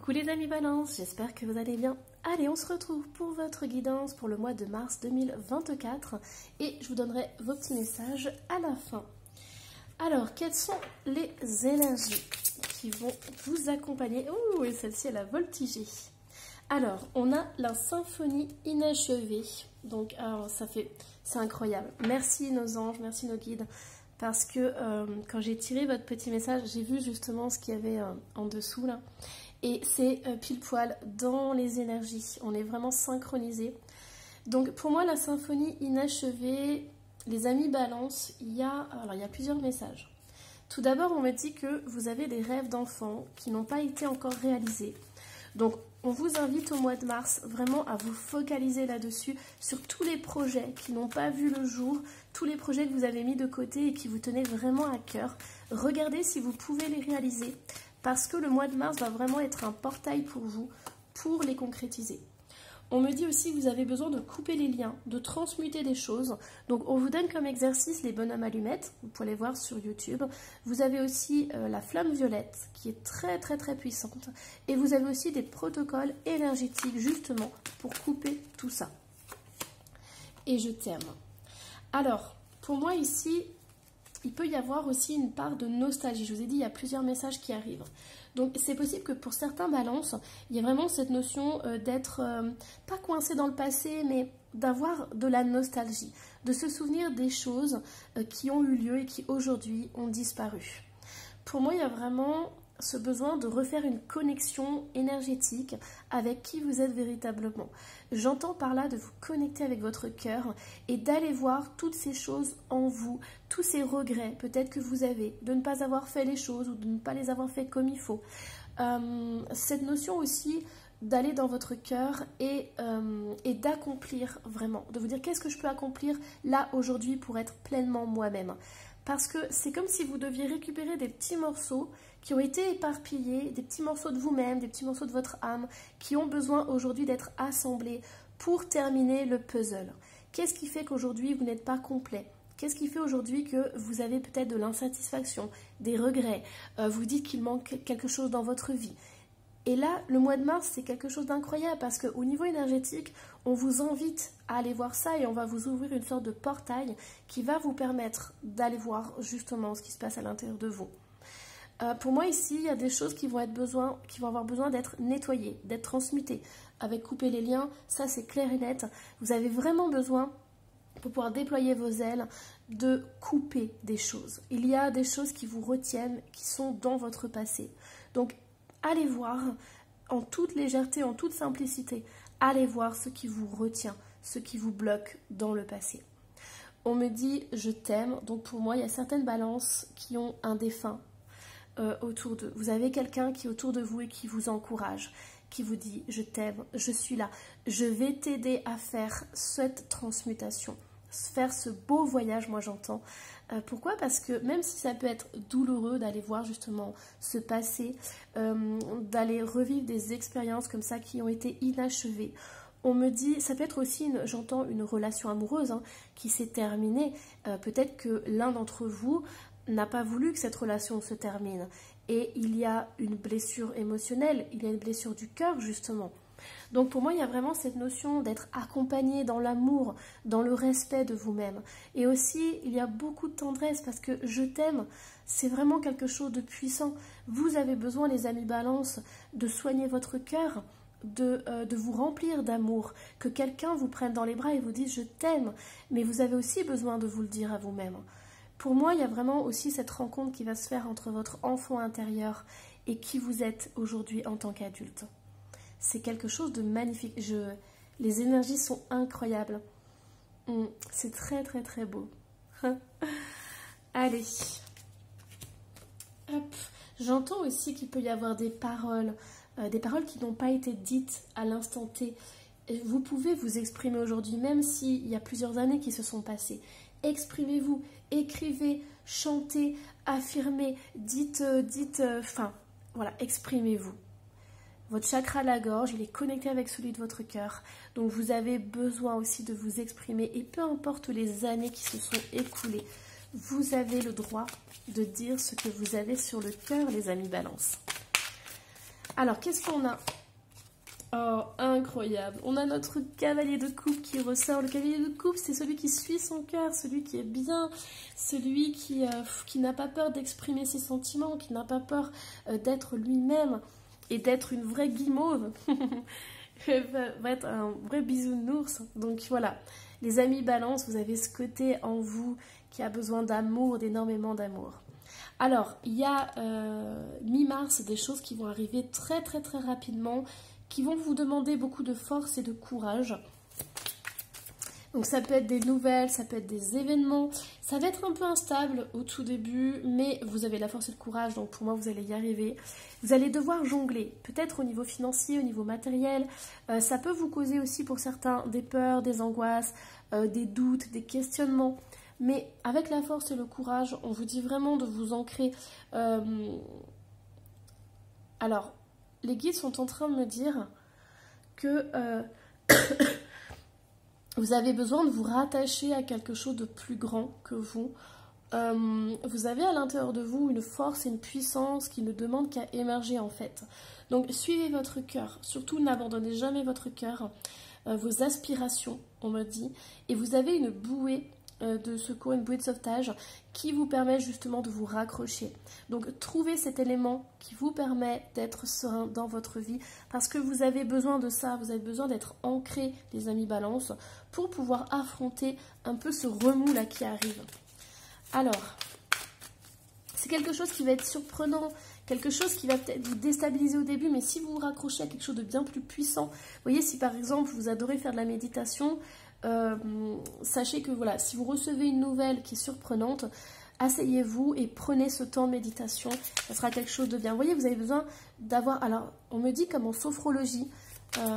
Coucou les amis Balance, j'espère que vous allez bien. Allez, on se retrouve pour votre guidance pour le mois de mars 2024 et je vous donnerai vos petits messages à la fin. Alors, quelles sont les énergies qui vont vous accompagner? Ouh, et celle-ci, elle a voltigé. Alors, on a la symphonie inachevée. Donc, c'est incroyable. Merci nos anges, merci nos guides. Parce que quand j'ai tiré votre petit message, j'ai vu justement ce qu'il y avait en dessous là. Et c'est pile poil dans les énergies. On est vraiment synchronisés. Donc pour moi, la symphonie inachevée, les amis Balance, il y a plusieurs messages. Tout d'abord, on me dit que vous avez des rêves d'enfants qui n'ont pas été encore réalisés. Donc on vous invite au mois de mars vraiment à vous focaliser là-dessus, sur tous les projets qui n'ont pas vu le jour, tous les projets que vous avez mis de côté et qui vous tenaient vraiment à cœur. Regardez si vous pouvez les réaliser. Parce que le mois de mars va vraiment être un portail pour vous, pour les concrétiser. On me dit aussi que vous avez besoin de couper les liens, de transmuter des choses. Donc on vous donne comme exercice les bonhommes allumettes, vous pouvez les voir sur YouTube. Vous avez aussi la flamme violette qui est très très très puissante. Et vous avez aussi des protocoles énergétiques justement pour couper tout ça. Et je t'aime. Alors, pour moi ici, il peut y avoir aussi une part de nostalgie. Je vous ai dit, il y a plusieurs messages qui arrivent. Donc, c'est possible que pour certains balances, il y a vraiment cette notion d'être, pas coincé dans le passé, mais d'avoir de la nostalgie, de se souvenir des choses qui ont eu lieu et qui aujourd'hui ont disparu. Pour moi, il y a vraiment ce besoin de refaire une connexion énergétique avec qui vous êtes véritablement. J'entends par là de vous connecter avec votre cœur et d'aller voir toutes ces choses en vous, tous ces regrets peut-être que vous avez de ne pas avoir fait les choses ou de ne pas les avoir fait comme il faut. Cette notion aussi d'aller dans votre cœur et d'accomplir vraiment, de vous dire qu'est-ce que je peux accomplir là aujourd'hui pour être pleinement moi-même. Parce que c'est comme si vous deviez récupérer des petits morceaux qui ont été éparpillés, des petits morceaux de vous-même, des petits morceaux de votre âme, qui ont besoin aujourd'hui d'être assemblés pour terminer le puzzle. Qu'est-ce qui fait qu'aujourd'hui vous n'êtes pas complet? Qu'est-ce qui fait aujourd'hui que vous avez peut-être de l'insatisfaction, des regrets, vous dites qu'il manque quelque chose dans votre vie? Et là, le mois de mars, c'est quelque chose d'incroyable parce qu'au niveau énergétique, on vous invite à aller voir ça et on va vous ouvrir une sorte de portail qui va vous permettre d'aller voir justement ce qui se passe à l'intérieur de vous. Pour moi ici, il y a des choses qui vont avoir besoin d'être nettoyées, d'être transmutées. Avec couper les liens, ça c'est clair et net. Vous avez vraiment besoin, pour pouvoir déployer vos ailes, de couper des choses. Il y a des choses qui vous retiennent, qui sont dans votre passé. Donc, allez voir en toute légèreté, en toute simplicité, allez voir ce qui vous retient, ce qui vous bloque dans le passé. On me dit « je t'aime », donc pour moi, il y a certaines balances qui ont un défunt autour d'eux. Vous avez quelqu'un qui est autour de vous et qui vous encourage, qui vous dit « je t'aime, je suis là, je vais t'aider à faire cette transmutation ». Faire ce beau voyage, moi j'entends. Pourquoi? Parce que même si ça peut être douloureux d'aller voir justement ce passé, d'aller revivre des expériences comme ça qui ont été inachevées, on me dit, ça peut être aussi, j'entends, une relation amoureuse qui s'est terminée. Peut-être que l'un d'entre vous n'a pas voulu que cette relation se termine. Et il y a une blessure émotionnelle, il y a une blessure du cœur justement. Donc pour moi, il y a vraiment cette notion d'être accompagné dans l'amour, dans le respect de vous-même. Et aussi, il y a beaucoup de tendresse parce que je t'aime, c'est vraiment quelque chose de puissant. Vous avez besoin, les amis Balance, de soigner votre cœur, de vous remplir d'amour, que quelqu'un vous prenne dans les bras et vous dise je t'aime. Mais vous avez aussi besoin de vous le dire à vous-même. Pour moi, il y a vraiment aussi cette rencontre qui va se faire entre votre enfant intérieur et qui vous êtes aujourd'hui en tant qu'adulte. C'est quelque chose de magnifique. Les énergies sont incroyables. C'est très très très beau. Allez. Hop. J'entends aussi qu'il peut y avoir des paroles qui n'ont pas été dites à l'instant T. Vous pouvez vous exprimer aujourd'hui, même s'il y a plusieurs années qui se sont passées. Exprimez-vous, écrivez, chantez, affirmez, voilà, exprimez-vous. Votre chakra de la gorge, il est connecté avec celui de votre cœur. Donc vous avez besoin aussi de vous exprimer. Et peu importe les années qui se sont écoulées, vous avez le droit de dire ce que vous avez sur le cœur, les amis Balance. Alors, qu'est-ce qu'on a? Oh, incroyable. On a notre cavalier de coupe qui ressort. Le cavalier de coupe, c'est celui qui suit son cœur, celui qui est bien, celui qui n'a pas peur d'exprimer ses sentiments, qui n'a pas peur d'être lui-même et d'être une vraie guimauve. Va être un vrai bisounours. Donc voilà, les amis balance, vous avez ce côté en vous qui a besoin d'amour, d'énormément d'amour. Alors, il y a mi-mars des choses qui vont arriver très très très rapidement, qui vont vous demander beaucoup de force et de courage. Donc ça peut être des nouvelles, ça peut être des événements. Ça va être un peu instable au tout début, mais vous avez la force et le courage, donc pour moi vous allez y arriver. Vous allez devoir jongler, peut-être au niveau financier, au niveau matériel. Ça peut vous causer aussi pour certains des peurs, des angoisses, des doutes, des questionnements. Mais avec la force et le courage, on vous dit vraiment de vous ancrer. Alors, les guides sont en train de me dire que vous avez besoin de vous rattacher à quelque chose de plus grand que vous. Vous avez à l'intérieur de vous une force et une puissance qui ne demandent qu'à émerger en fait. Donc, suivez votre cœur. Surtout, n'abandonnez jamais votre cœur, vos aspirations, on me dit. Et vous avez une bouée de secours, une bouée de sauvetage qui vous permet justement de vous raccrocher. Donc trouvez cet élément qui vous permet d'être serein dans votre vie parce que vous avez besoin de ça, vous avez besoin d'être ancré, les amis balance, pour pouvoir affronter un peu ce remous là qui arrive. Alors, c'est quelque chose qui va être surprenant, quelque chose qui va peut-être vous déstabiliser au début, mais si vous vous raccrochez à quelque chose de bien plus puissant, vous voyez, si par exemple vous adorez faire de la méditation, sachez que voilà, si vous recevez une nouvelle qui est surprenante, asseyez-vous et prenez ce temps de méditation, ça sera quelque chose de bien. Vous voyez, vous avez besoin d'avoir, alors on me dit comme en sophrologie,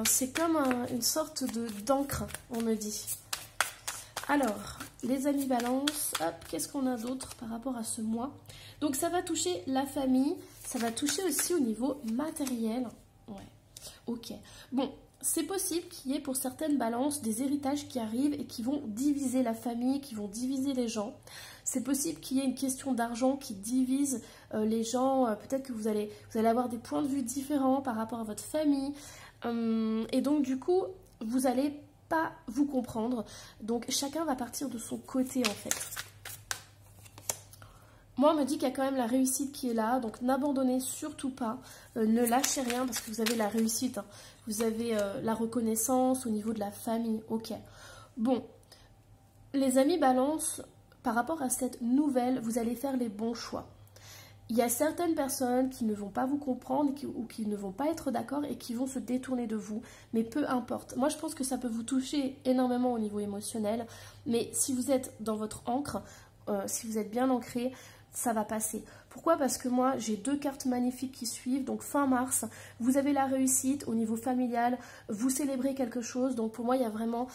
c'est comme une sorte d'encre, on me dit. Alors, les amis balance, hop, qu'est-ce qu'on a d'autre par rapport à ce mois? Donc ça va toucher la famille, ça va toucher aussi au niveau matériel. Ouais, ok. Bon, c'est possible qu'il y ait pour certaines balances des héritages qui arrivent et qui vont diviser la famille, qui vont diviser les gens. C'est possible qu'il y ait une question d'argent qui divise les gens. Peut-être que vous allez avoir des points de vue différents par rapport à votre famille. Et donc du coup, vous n'allez pas vous comprendre. Donc chacun va partir de son côté en fait. Moi, on me dit qu'il y a quand même la réussite qui est là, donc n'abandonnez surtout pas, ne lâchez rien parce que vous avez la réussite, hein. Vous avez la reconnaissance au niveau de la famille, ok. Bon, les amis balance, par rapport à cette nouvelle, vous allez faire les bons choix. Il y a certaines personnes qui ne vont pas vous comprendre ou qui ne vont pas être d'accord et qui vont se détourner de vous, mais peu importe. Moi, je pense que ça peut vous toucher énormément au niveau émotionnel, mais si vous êtes dans votre ancre, si vous êtes bien ancré, ça va passer. Pourquoi? Parce que moi, j'ai deux cartes magnifiques qui suivent. Donc, fin mars, vous avez la réussite au niveau familial. Vous célébrez quelque chose. Donc, pour moi, il y a vraiment...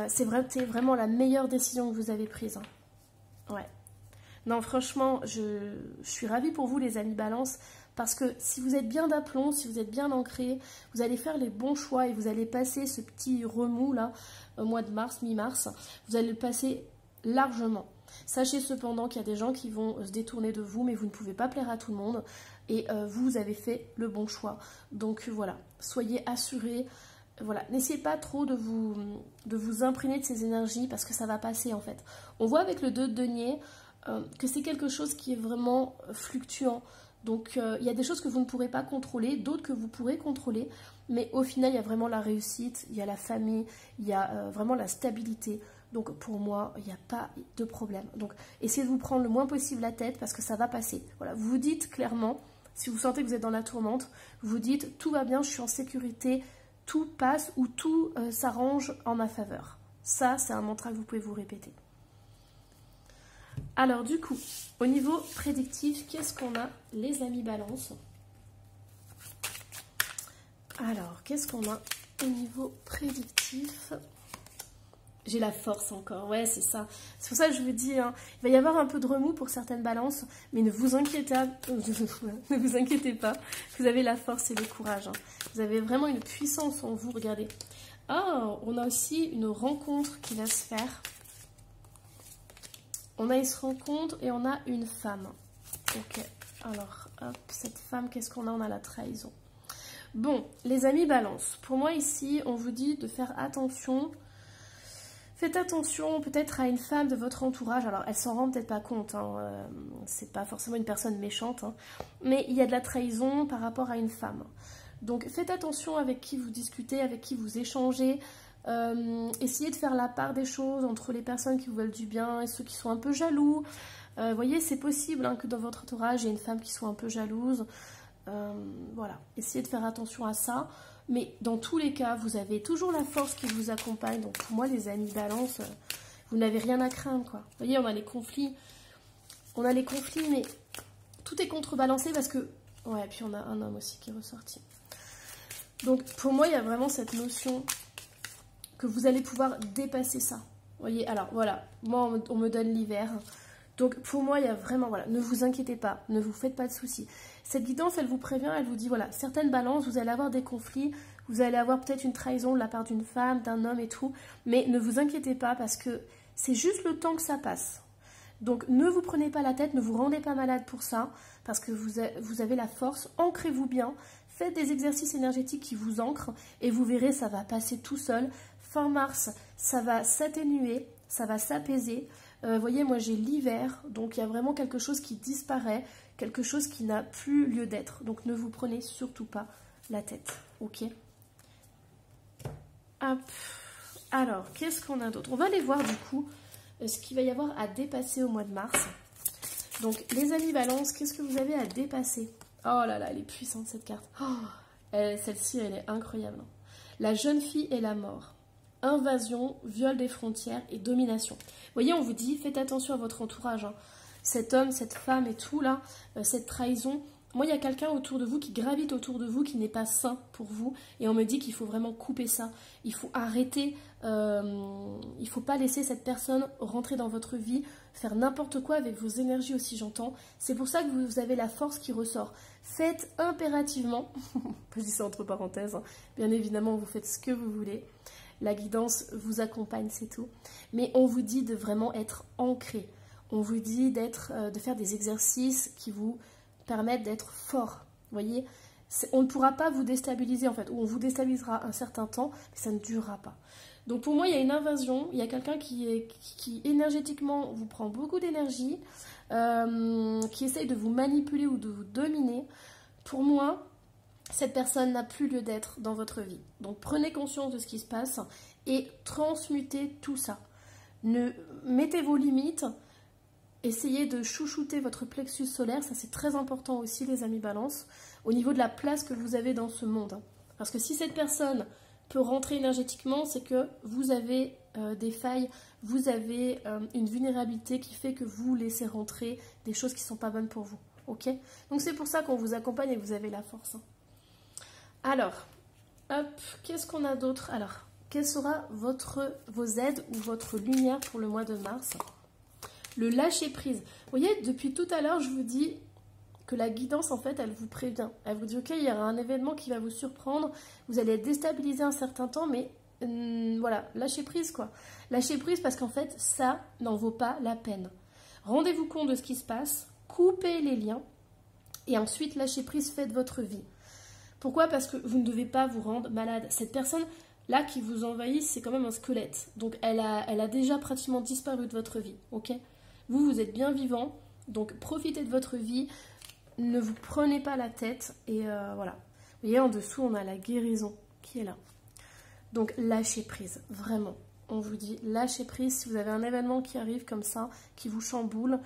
c'est vraiment la meilleure décision que vous avez prise. Hein. Ouais. Non, franchement, je suis ravie pour vous, les amis balance. Parce que si vous êtes bien d'aplomb, si vous êtes bien ancré, vous allez faire les bons choix et vous allez passer ce petit remous, là, au mois de mars, mi-mars. Vous allez le passer largement. Sachez cependant qu'il y a des gens qui vont se détourner de vous, mais vous ne pouvez pas plaire à tout le monde. Et vous avez fait le bon choix. Donc voilà, soyez assurés. Voilà, n'essayez pas trop de vous imprégner de ces énergies parce que ça va passer en fait. On voit avec le 2 de denier que c'est quelque chose qui est vraiment fluctuant. Donc il y a des choses que vous ne pourrez pas contrôler, d'autres que vous pourrez contrôler. Mais au final, il y a vraiment la réussite, il y a la famille, il y a vraiment la stabilité. Donc pour moi, il n'y a pas de problème. Donc essayez de vous prendre le moins possible la tête parce que ça va passer. Voilà, vous vous dites clairement, si vous sentez que vous êtes dans la tourmente, vous vous dites tout va bien, je suis en sécurité, tout passe ou tout s'arrange en ma faveur. Ça, c'est un mantra que vous pouvez vous répéter. Alors du coup, au niveau prédictif, qu'est-ce qu'on a, les amis balance? Alors, qu'est-ce qu'on a au niveau prédictif? J'ai la force encore, ouais, c'est ça. C'est pour ça que je vous dis, hein, il va y avoir un peu de remous pour certaines balances, mais ne vous inquiétez pas, vous avez la force et le courage. Hein. Vous avez vraiment une puissance en vous, regardez. Oh, on a aussi une rencontre qui va se faire. On a une rencontre et on a une femme. Ok, alors, hop, cette femme, qu'est-ce qu'on a? On a la trahison. Bon, les amis balance. Pour moi ici, on vous dit de faire attention. Faites attention peut-être à une femme de votre entourage. Alors, elle s'en rend peut-être pas compte. Hein. C'est pas forcément une personne méchante. Hein. Mais il y a de la trahison par rapport à une femme. Donc, faites attention avec qui vous discutez, avec qui vous échangez. Essayez de faire la part des choses entre les personnes qui vous veulent du bien et ceux qui sont un peu jaloux. Vous voyez, c'est possible hein, que dans votre entourage, il y ait une femme qui soit un peu jalouse. Voilà, essayez de faire attention à ça. Mais dans tous les cas, vous avez toujours la force qui vous accompagne. Donc pour moi, les amis balance, vous n'avez rien à craindre, quoi. Vous voyez, on a les conflits. Mais tout est contrebalancé parce que... Ouais, et puis on a un homme aussi qui est ressorti. Donc pour moi, il y a vraiment cette notion que vous allez pouvoir dépasser ça. Vous voyez, alors voilà, moi on me donne l'hiver. Donc pour moi, il y a vraiment, voilà, ne vous inquiétez pas, ne vous faites pas de soucis. Cette guidance, elle vous prévient, elle vous dit, voilà, certaines balances, vous allez avoir des conflits, vous allez avoir peut-être une trahison de la part d'une femme, d'un homme et tout, mais ne vous inquiétez pas parce que c'est juste le temps que ça passe. Donc ne vous prenez pas la tête, ne vous rendez pas malade pour ça, parce que vous avez la force, ancrez-vous bien, faites des exercices énergétiques qui vous ancrent, et vous verrez, ça va passer tout seul. Fin mars, ça va s'atténuer, ça va s'apaiser. Vous voyez, moi j'ai l'hiver, donc il y a vraiment quelque chose qui disparaît, quelque chose qui n'a plus lieu d'être. Donc ne vous prenez surtout pas la tête, ok? Hop. Alors, qu'est-ce qu'on a d'autre? On va aller voir du coup ce qu'il va y avoir à dépasser au mois de mars. Donc les amis balance, qu'est-ce que vous avez à dépasser? Oh là là, elle est puissante cette carte. Oh, celle-ci, elle est incroyable. La jeune fille et la mort. Invasion, viol des frontières et domination. Vous voyez, on vous dit, faites attention à votre entourage. Hein. Cet homme, cette femme et tout, là, cette trahison. Moi, il y a quelqu'un autour de vous qui gravite autour de vous, qui n'est pas sain pour vous. Et on me dit qu'il faut vraiment couper ça. Il faut arrêter. Il ne faut pas laisser cette personne rentrer dans votre vie, faire n'importe quoi avec vos énergies aussi, j'entends. C'est pour ça que vous avez la force qui ressort. Faites impérativement, je dis ça entre parenthèses, hein, bien évidemment, vous faites ce que vous voulez. La guidance vous accompagne, c'est tout. Mais on vous dit de vraiment être ancré. On vous dit de faire des exercices qui vous permettent d'être fort. Vous voyez, on ne pourra pas vous déstabiliser en fait. Ou on vous déstabilisera un certain temps, mais ça ne durera pas. Donc pour moi, il y a une invasion. Il y a quelqu'un qui énergétiquement vous prend beaucoup d'énergie, qui essaye de vous manipuler ou de vous dominer. Pour moi, cette personne n'a plus lieu d'être dans votre vie. Donc prenez conscience de ce qui se passe et transmutez tout ça. Mettez vos limites, essayez de chouchouter votre plexus solaire, ça c'est très important aussi les amis balance, au niveau de la place que vous avez dans ce monde. Parce que si cette personne peut rentrer énergétiquement, c'est que vous avez des failles, vous avez une vulnérabilité qui fait que vous laissez rentrer des choses qui ne sont pas bonnes pour vous. Ok? Donc c'est pour ça qu'on vous accompagne et que vous avez la force. Hein. Alors, hop, qu'est-ce qu'on a d'autre? Alors, quelle sera vos aides ou votre lumière pour le mois de mars? Le lâcher prise. Vous voyez, depuis tout à l'heure, je vous dis que la guidance, en fait, elle vous prévient. Elle vous dit, ok, il y aura un événement qui va vous surprendre, vous allez être déstabilisé un certain temps, mais voilà, lâchez prise, quoi. Lâchez prise parce qu'en fait, ça n'en vaut pas la peine. Rendez-vous compte de ce qui se passe, coupez les liens, et ensuite, lâchez prise, faites votre vie. Pourquoi? Parce que vous ne devez pas vous rendre malade. Cette personne-là qui vous envahit, c'est quand même un squelette. Donc, elle a déjà pratiquement disparu de votre vie, ok? Vous êtes bien vivant, donc profitez de votre vie, ne vous prenez pas la tête, et voilà. Vous voyez, en dessous, on a la guérison qui est là. Donc, lâchez prise, vraiment. On vous dit, lâchez prise. Si vous avez un événement qui arrive comme ça, qui vous chamboule,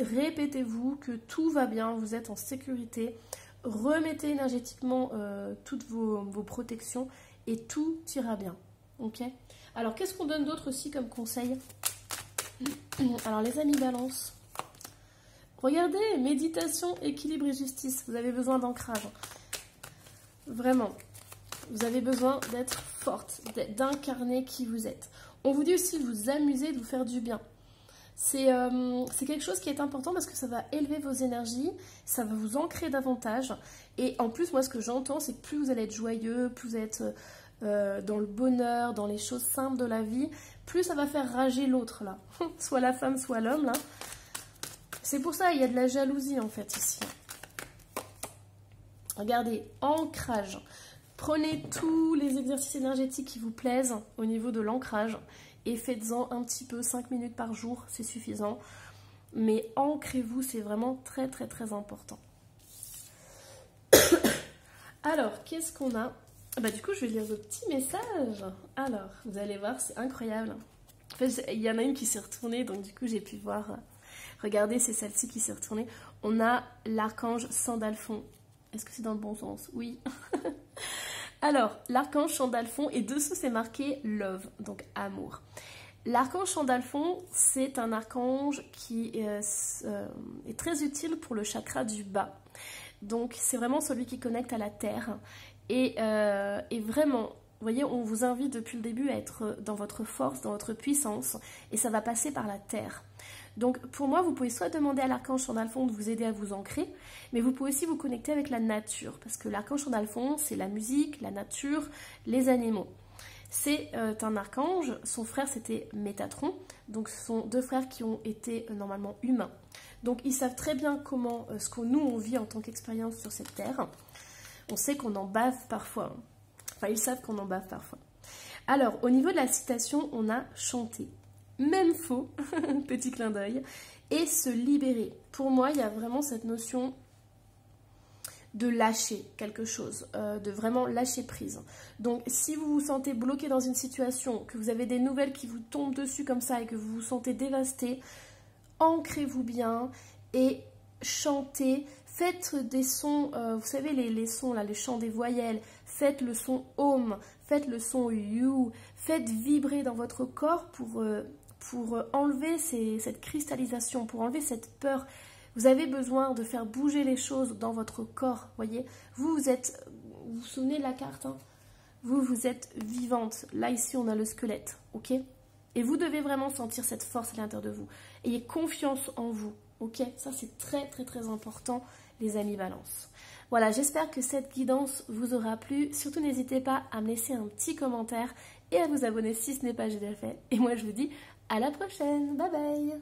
répétez-vous que tout va bien, vous êtes en sécurité. Remettez énergétiquement toutes vos protections et tout ira bien. Ok? Alors, qu'est-ce qu'on donne d'autre aussi comme conseil? Alors, les amis balance. Regardez, méditation, équilibre et justice. Vous avez besoin d'ancrage. Vraiment. Vous avez besoin d'être forte, d'incarner qui vous êtes. On vous dit aussi de vous amuser, de vous faire du bien. C'est quelque chose qui est important parce que ça va élever vos énergies, ça va vous ancrer davantage. Et en plus, moi, ce que j'entends, c'est que plus vous allez être joyeux, plus vous êtes dans le bonheur, dans les choses simples de la vie, plus ça va faire rager l'autre, là. Soit la femme, soit l'homme, là. C'est pour ça, il y a de la jalousie, en fait, ici. Regardez, ancrage. Prenez tous les exercices énergétiques qui vous plaisent au niveau de l'ancrage et faites-en un petit peu, 5 minutes par jour, c'est suffisant. Mais ancrez-vous, c'est vraiment très très très important. Alors, qu'est-ce qu'on a? Bah, du coup, je vais lire vos petits messages. Alors, vous allez voir, c'est incroyable. En fait, il y en a une qui s'est retournée, donc du coup, j'ai pu voir. Regardez, c'est celle-ci qui s'est retournée. On a l'archange Sandalphon. Est-ce que c'est dans le bon sens? Oui. Alors, l'archange Sandalphon, et dessous, c'est marqué love, donc amour. L'archange Sandalphon, c'est un archange qui est très utile pour le chakra du bas. Donc, c'est vraiment celui qui connecte à la terre. Et vraiment, vous voyez, on vous invite depuis le début à être dans votre force, dans votre puissance, et ça va passer par la terre. Donc, pour moi, vous pouvez soit demander à l'archange Sandalphon de vous aider à vous ancrer, mais vous pouvez aussi vous connecter avec la nature, parce que l'archange Sandalphon, c'est la musique, la nature, les animaux. C'est un archange, son frère c'était Métatron, donc ce sont deux frères qui ont été normalement humains. Donc, ils savent très bien comment, ce que nous, on vit en tant qu'expérience sur cette terre. On sait qu'on en bave parfois. Enfin, ils savent qu'on en bave parfois. Alors, au niveau de la citation, on a chanté. Même faux, petit clin d'œil, et se libérer. Pour moi, il y a vraiment cette notion de lâcher quelque chose, de vraiment lâcher prise. Donc, si vous vous sentez bloqué dans une situation, que vous avez des nouvelles qui vous tombent dessus comme ça et que vous vous sentez dévasté, ancrez-vous bien et chantez. Faites des sons, vous savez, les sons, là, les chants des voyelles. Faites le son Om, faites le son You. Faites vibrer dans votre corps pour enlever cette cristallisation, pour enlever cette peur. Vous avez besoin de faire bouger les choses dans votre corps, voyez. Vous vous souvenez de la carte, hein? Vous êtes vivante. Là, ici, on a le squelette, ok? Et vous devez vraiment sentir cette force à l'intérieur de vous. Ayez confiance en vous, ok? Ça, c'est très, très, très important, les amis Balance. Voilà, j'espère que cette guidance vous aura plu. Surtout, n'hésitez pas à me laisser un petit commentaire et à vous abonner si ce n'est pas déjà fait. Et moi, je vous dis à la prochaine. Bye bye!